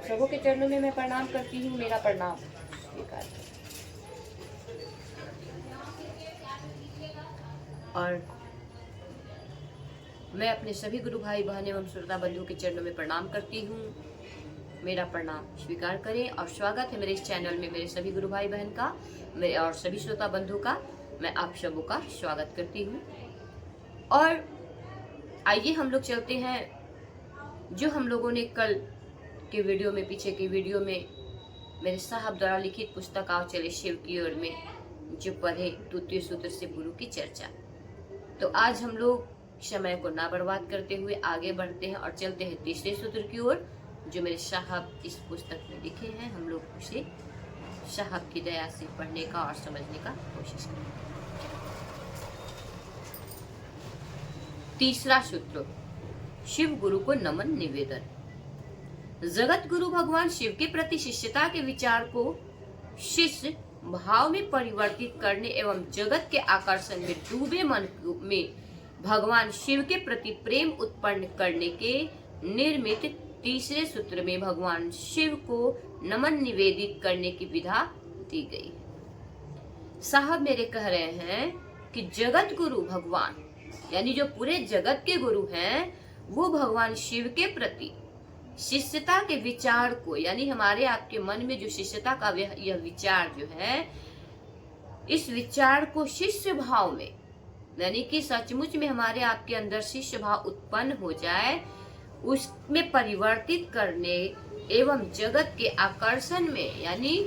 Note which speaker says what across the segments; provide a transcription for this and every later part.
Speaker 1: आप सबों के चरणों में मैं प्रणाम करती हूँ। मेरा प्रणाम स्वीकार करें। और मैं अपने सभी गुरु भाई बहन एवं श्रोता बंधुओं के चरणों में प्रणाम करती हूँ। मेरा प्रणाम स्वीकार करें और स्वागत है मेरे इस चैनल में मेरे सभी गुरु भाई बहन का, मेरे और सभी श्रोता बंधुओं का। मैं आप सबों का स्वागत करती हूँ। और आइए हम लोग चलते हैं जो हम लोगों ने कल के वीडियो में, पीछे के वीडियो में मेरे साहब द्वारा लिखित पुस्तक आओ चले शिव की ओर में जो पढ़े तृतीय सूत्र से गुरु की चर्चा। तो आज हम लोग समय को ना बर्बाद करते हुए आगे बढ़ते हैं और चलते हैं तीसरे सूत्र की ओर जो मेरे साहब इस पुस्तक में लिखे हैं। हम लोग उसे साहब की दया से पढ़ने का और समझने का कोशिश करेंगे। तीसरा सूत्र, शिव गुरु को नमन निवेदन। जगत गुरु भगवान शिव के प्रति शिष्यता के विचार को शिष्य भाव में परिवर्तित करने एवं जगत के आकर्षण में डूबे मन में भगवान शिव के प्रति प्रेम उत्पन्न करने के निर्मित तीसरे सूत्र में भगवान शिव को नमन निवेदित करने की विधा दी गई है। साहब मेरे कह रहे हैं कि जगत गुरु भगवान यानी जो पूरे जगत के गुरु हैं वो भगवान शिव के प्रति शिष्यता के विचार को, यानी हमारे आपके मन में जो शिष्यता का यह विचार जो है, इस विचार को शिष्य भाव में, यानी कि सचमुच में हमारे आपके अंदर शिष्य भाव उत्पन्न हो जाए, उसमें परिवर्तित करने एवं जगत के आकर्षण में, यानी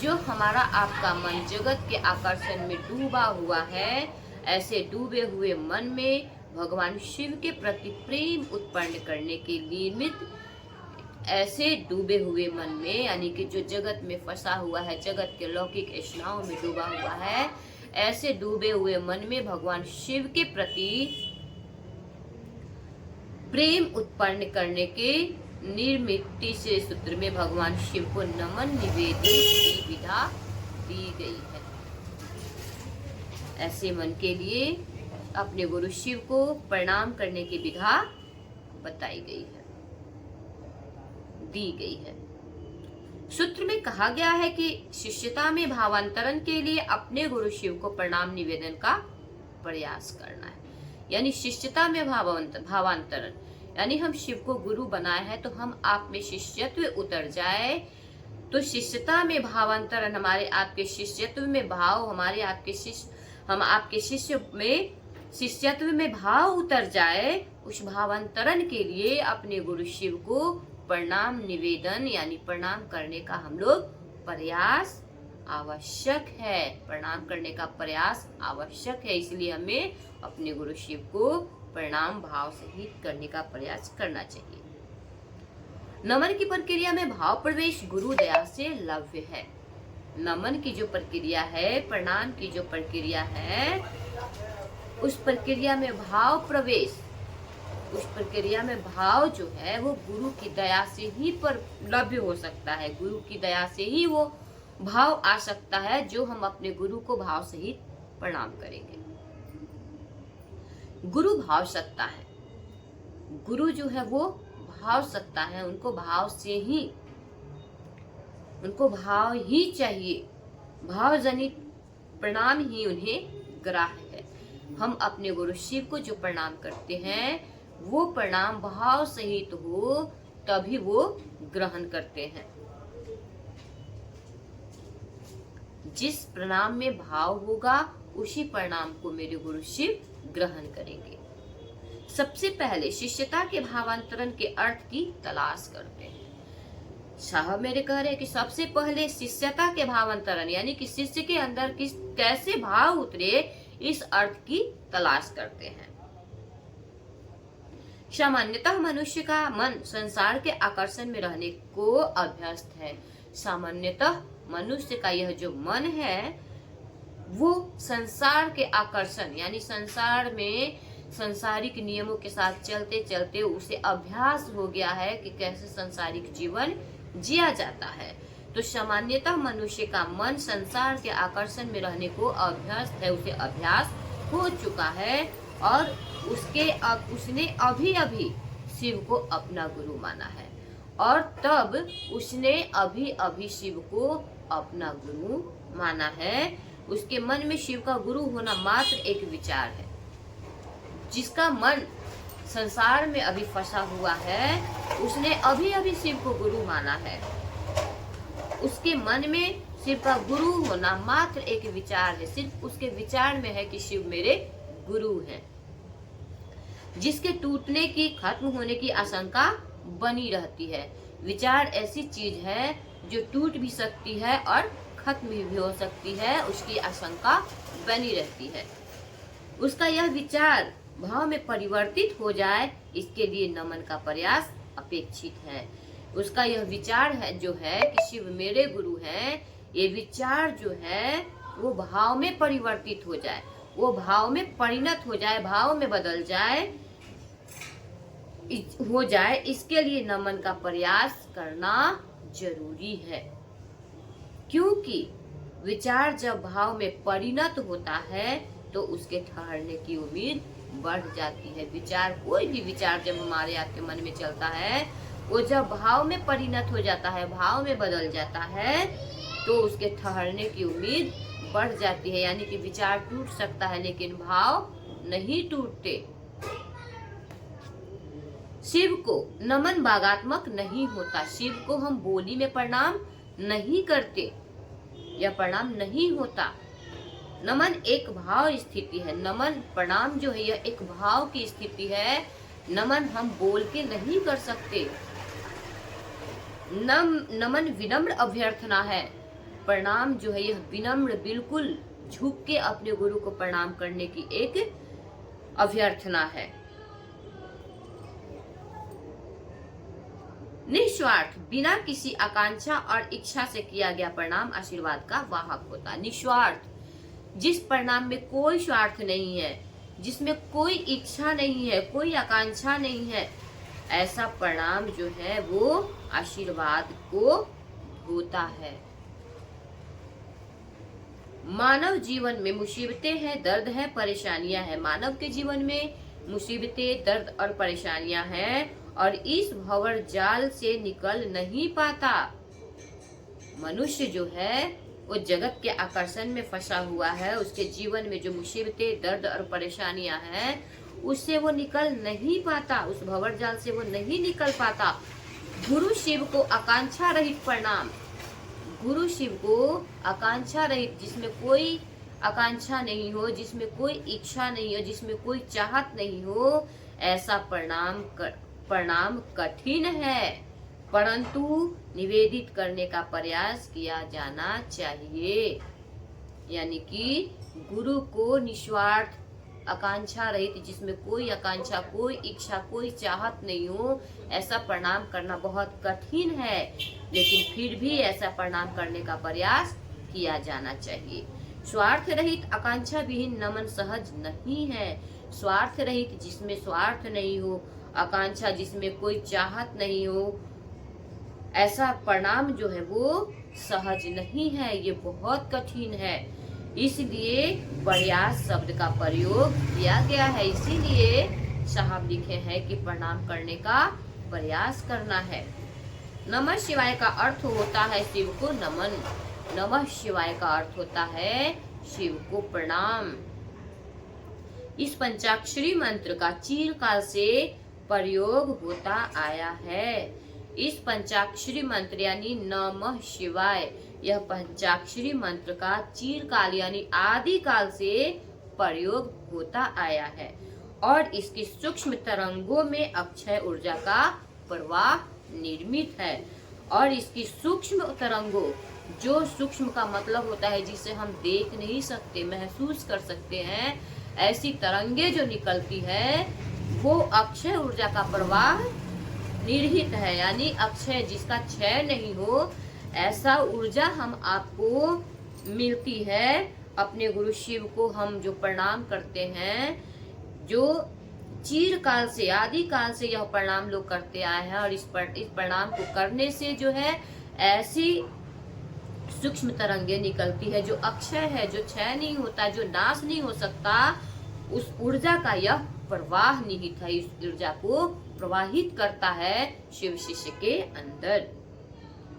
Speaker 1: जो हमारा आपका मन जगत के आकर्षण में डूबा हुआ है, ऐसे डूबे हुए मन में भगवान शिव के प्रति प्रेम उत्पन्न करने के निमित्त, ऐसे डूबे हुए मन में, यानी कि जो जगत में फंसा हुआ है, जगत के लौकिक ऐशनाओं में डूबा हुआ है, ऐसे डूबे हुए मन में भगवान शिव के प्रति प्रेम उत्पन्न करने के निर्मित तीसरे सूत्र में भगवान शिव को नमन निवेदन की विधा दी गई है। ऐसे मन के लिए अपने गुरु शिव को प्रणाम करने की विधा बताई गई है, दी गई है। सूत्र में कहा गया है कि शिष्यता में भावांतरण के लिए अपने गुरु शिव को प्रणाम निवेदन का प्रयास करना है। यानी शिष्यता में भावांतरण, यानी हम शिव को गुरु बनाए हैं तो हम आप में शिष्यत्व उतर जाए, तो शिष्यता में भावांतरण, हमारे आपके शिष्यत्व में भाव, हमारे आपके शिष्य, हम आपके शिष्य में शिष्यत्व में भाव उतर जाए, उस भावांतरण के लिए अपने गुरु शिव को प्रणाम निवेदन यानी प्रणाम करने का हम लोग प्रयास आवश्यक है। प्रणाम करने का प्रयास आवश्यक है, इसलिए हमें अपने गुरु शिव को प्रणाम भाव सहित करने का प्रयास करना चाहिए। नमन की प्रक्रिया में भाव प्रवेश गुरु दया से लव्य है। नमन की जो प्रक्रिया है, प्रणाम की जो प्रक्रिया है, उस प्रक्रिया में भाव प्रवेश, उस प्रक्रिया में भाव जो है वो गुरु की दया से ही पर लभ्य हो सकता है। गुरु की दया से ही वो भाव आ सकता है जो हम अपने गुरु को भाव सहित प्रणाम करेंगे। गुरु भाव सत्ता है, गुरु जो है वो भाव सत्ता है, उनको भाव से ही, उनको भाव ही चाहिए, भाव जनित प्रणाम ही उन्हें ग्राह्य है। हम अपने गुरु शिव को जो प्रणाम करते हैं वो प्रणाम भाव सहित हो तभी वो ग्रहण करते हैं। जिस प्रणाम में भाव होगा उसी प्रणाम को मेरे गुरु शिव ग्रहण करेंगे। सबसे पहले शिष्यता के भावांतरण के अर्थ की तलाश करते हैं। साहब मेरे कह रहे हैं कि सबसे पहले शिष्यता के भावांतरण यानी कि शिष्य के अंदर किस कैसे भाव उतरे, इस अर्थ की तलाश करते हैं। सामान्यतः मनुष्य का मन संसार के आकर्षण में रहने को अभ्यस्त है। सामान्यतः मनुष्य का यह जो मन है वो संसार के आकर्षण यानी संसार में संसारिक नियमों के साथ चलते चलते उसे अभ्यास हो गया है कि कैसे संसारिक जीवन जिया जाता है। तो सामान्यतः मनुष्य का मन संसार के आकर्षण में रहने को अभ्यस्त है, उसे अभ्यास हो चुका है और उसने अभी अभी शिव को अपना गुरु माना है। और तब उसने अभी अभी शिव को अपना गुरु माना है। उसके मन में शिव का गुरु होना मात्र एक विचार है। जिसका मन संसार में अभी फंसा हुआ है, उसने अभी अभी शिव को गुरु माना है। उसके मन में शिव का गुरु होना मात्र एक विचार है। सिर्फ उसके विचार में है कि शिव मेरे गुरु हैं। जिसके टूटने की, खत्म होने की आशंका बनी रहती है। विचार ऐसी चीज है जो टूट भी सकती है और खत्म भी हो सकती है, उसकी आशंका बनी रहती है। उसका यह विचार भाव में परिवर्तित हो जाए, इसके लिए नमन का प्रयास अपेक्षित है। उसका यह विचार है जो है कि शिव मेरे गुरु हैं, ये विचार जो है वो भाव में परिवर्तित हो जाए, वो भाव में परिणत हो जाए, भाव में बदल जाए, इसके लिए नमन का प्रयास करना जरूरी है। क्योंकि विचार जब भाव में परिणत होता है तो उसके ठहरने की उम्मीद बढ़ जाती है। विचार, कोई भी विचार जब हमारे आपके मन में चलता है, वो जब भाव में परिणत हो जाता है, भाव में बदल जाता है, तो उसके ठहरने की उम्मीद बढ़ जाती है। यानी कि विचार टूट सकता है लेकिन भाव नहीं टूटते। शिव को नमन भागात्मक नहीं होता। शिव को हम बोली में प्रणाम नहीं करते, यह प्रणाम नहीं होता। नमन एक भाव स्थिति है। नमन, प्रणाम जो है यह एक भाव की स्थिति है। नमन हम बोल के नहीं कर सकते। नमन विनम्र अभ्यर्थना है। प्रणाम जो है यह विनम्र, बिल्कुल झुक के अपने गुरु को प्रणाम करने की एक अभ्यर्थना है। निस्वार्थ, बिना किसी आकांक्षा और इच्छा से किया गया प्रणाम आशीर्वाद का वाहक होता है। निस्वार्थ, जिस प्रणाम में कोई स्वार्थ नहीं है, जिसमें कोई इच्छा नहीं है, कोई आकांक्षा नहीं है, ऐसा प्रणाम जो है वो आशीर्वाद को होता है। मानव जीवन में मुसीबतें हैं, दर्द है, परेशानियां हैं। मानव के जीवन में मुसीबतें, दर्द और परेशानियां हैं और इस भंवर जाल से निकल नहीं पाता। मनुष्य जो है वो जगत के आकर्षण में फंसा हुआ है। उसके जीवन में जो मुसीबतें, दर्द और परेशानियां हैं, उससे वो निकल नहीं पाता, उस भंवर जाल से वो नहीं निकल पाता। गुरु शिव को आकांक्षा रहित प्रणाम, गुरु शिव को आकांक्षा रहित, जिसमें कोई आकांक्षा नहीं हो, जिसमें कोई इच्छा नहीं हो, जिसमें कोई चाहत नहीं हो, ऐसा प्रणाम कठिन है, परंतु निवेदित करने का प्रयास किया जाना चाहिए। यानी कि गुरु को निस्वार्थ, आकांक्षा रहित, जिसमें कोई आकांक्षा, कोई इच्छा, कोई चाहत नहीं हो, ऐसा प्रणाम करना बहुत कठिन है, लेकिन फिर भी ऐसा प्रणाम करने का प्रयास किया जाना चाहिए। स्वार्थ रहित, आकांक्षा विहीन नमन सहज नहीं है। स्वार्थ रहित, जिसमें स्वार्थ नहीं हो, आकांक्षा, जिसमें कोई चाहत नहीं हो, ऐसा प्रणाम जो है वो सहज नहीं है, ये बहुत कठिन है। इसलिए प्रयास शब्द का प्रयोग किया गया है। इसीलिए साहब लिखे हैं कि प्रणाम करने का प्रयास करना है। नमः शिवाय का अर्थ होता है शिव को नमन। नमः शिवाय का अर्थ होता है शिव को प्रणाम। इस पंचाक्षरी मंत्र का चिरकाल से प्रयोग होता आया है। इस पंचाक्षरी मंत्र यानी नमः शिवाय, यह पंचाक्षरी मंत्र का चिरकाल यानी आदि काल से प्रयोग होता आया है और इसकी सूक्ष्म तरंगों में अक्षय ऊर्जा का प्रवाह निर्मित है। और इसकी सूक्ष्म तरंगों, जो सूक्ष्म का मतलब होता है जिसे हम देख नहीं सकते, महसूस कर सकते हैं, ऐसी तरंगे जो निकलती है वो अक्षय ऊर्जा का प्रवाह निर्हित है। यानी अक्षय, जिसका क्षय नहीं हो, ऐसा ऊर्जा हम आपको मिलती है। अपने गुरु शिव को हम जो प्रणाम करते हैं, जो चिरकाल से, आदि काल से यह प्रणाम लोग करते आए हैं, और इस प्रणाम को करने से जो है ऐसी सूक्ष्म तरंगे निकलती है जो अक्षय है, जो क्षय नहीं होता, जो नाश नहीं हो सकता, उस ऊर्जा का यह प्रवाह निहित है। इस ऊर्जा को प्रवाहित करता है शिव शिष्य के अंदर।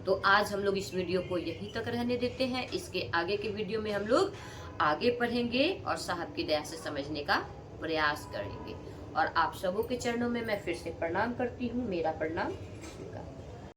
Speaker 1: तो आज हम लोग इस वीडियो को यहीं तक रहने देते हैं। इसके आगे के वीडियो में हम लोग आगे पढ़ेंगे और साहब की दया से समझने का प्रयास करेंगे। और आप सबों के चरणों में मैं फिर से प्रणाम करती हूँ। मेरा प्रणाम स्वीकार।